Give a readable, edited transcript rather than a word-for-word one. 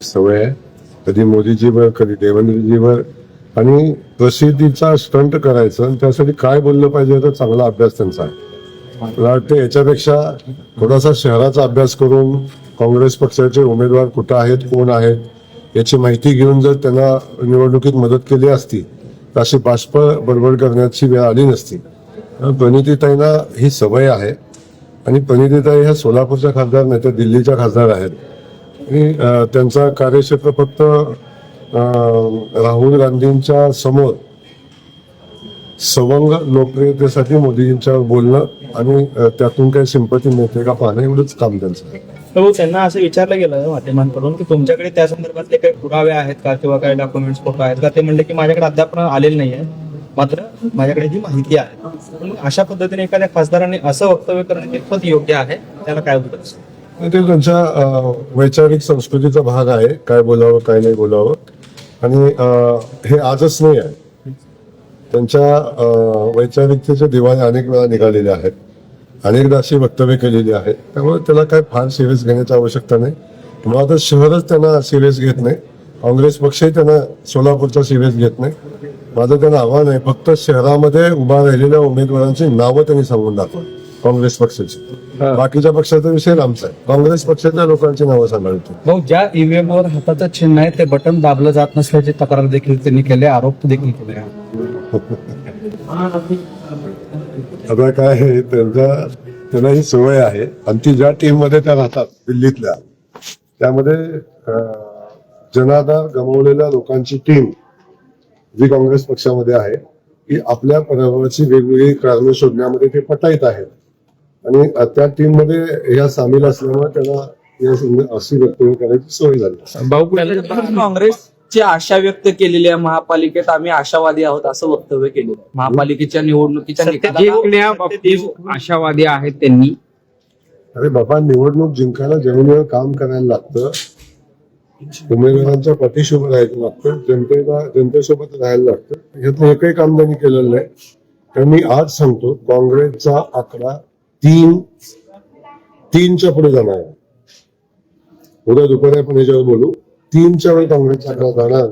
सवय आहे, कधी मोदीजीवर कधी देवेंद्रजीवर, आणि प्रसिद्धीचा स्टंट करायचं आणि त्यासाठी काय बोललं पाहिजे तर चांगला अभ्यास त्यांचा आहे. मला वाटतं याच्यापेक्षा थोडासा शहराचा अभ्यास करून काँग्रेस पक्षाचे उमेदवार कुठं आहेत, कोण आहेत याची माहिती घेऊन जर त्यांना निवडणुकीत मदत केली असती तर अशी बाष्प बडबड करण्याची वेळ आली नसती. प्रणितीताईंना ही सवय आहे आणि प्रणितीताई ह्या सोलापूरच्या खासदार नाही तर दिल्लीच्या खासदार आहेत आणि त्यांचा कार्यक्षेत्र फक्त राहुल गांधींच्या समोर सवंग लोकप्रियतेसाठी मोदींच्यावर बोलणं आणि त्यातून काही सिंपती मिळते का पाहणं एवढंच काम त्यांचं आहे. हो, त्यांना असं विचारलं गेलं माध्यमांकडून की तुमच्याकडे त्या संदर्भातले काही पुरावे आहेत का किंवा काही डॉक्युमेंट्स फोटो आहेत का. ते म्हणले की माझ्याकडे अद्याप आलेले नाहीये, मात्र माझ्याकडे जी माहिती आहे. पण अशा पद्धतीने एखाद्या खासदाराने असं वक्तव्य करणं कितपत योग्य आहे, त्याला काय होतं? ते त्यांच्या वैचारिक संस्कृतीचा भाग आहे, काय बोलावं काय नाही बोलावं. आणि हे आजच नाही आहे, त्यांच्या वैचारिकतेचे दिवाळे अनेक वेळा निघालेले आहेत, अनेकदा अशी वक्तव्य केलेली आहेत. त्यामुळे त्याला काय फार सिरियस घेण्याची आवश्यकता नाही. मला तर शहरच त्यांना सिरियस घेत नाही, काँग्रेस पक्षही त्यांना सोलापूरचा सिरियस घेत नाही. माझं त्यांना आव्हान आहे, फक्त शहरामध्ये उभा राहिलेल्या उमेदवारांची नावं त्यांनी सांगून दाखवा काँग्रेस पक्षाची. बाकीच्या पक्षाचा विषय आमचा आहे, काँग्रेस पक्षाच्या लोकांची नावं सांगायची. भाऊ, ज्या ईव्हीएम वर हाताचं चिन्ह आहे ते बटन दाबलं जात नसल्याची तक्रार देखील त्यांनी केली, आरोप देखील केले. आता काय आहे, त्यांना ही सवय आहे. आणि ती ज्या टीम मध्ये त्या राहतात दिल्लीतल्या, त्यामध्ये जनाधार गमावलेल्या लोकांची टीम जी काँग्रेस पक्षामध्ये आहे की आपल्या पराभवाची वेगवेगळी कारणं शोधण्यामध्ये ते पटाईत आहेत आणि त्या टीम मध्ये ह्या सामील असल्यामुळे त्यांना अशी वक्तव्य करायची सोय झाली. भाऊ, काँग्रेसची आशा व्यक्त केलेली आहे, महापालिकेत आम्ही आशावादी आहोत असं वक्तव्य केलं. महापालिकेच्या निवडणुकीच्या निकालाबाबतीत आशावादी आहेत त्यांनी. अरे बाबा, निवडणूक जिंकायला जेवढं काम करायला लागतं, उमेदवारांच्या पाठीशी उभं राहायला लागतं, जनतेसोबत राहायला लागतं. ह्यातलं एकही काम त्यांनी केलेलं नाही. तर मी आज सांगतो, काँग्रेसचा आकडा 3च्या पुढे जाणार आहे. उद्या दुपारी आपण याच्यावर बोलू. 3च्या वेळी काँग्रेसचा आकडा जाणार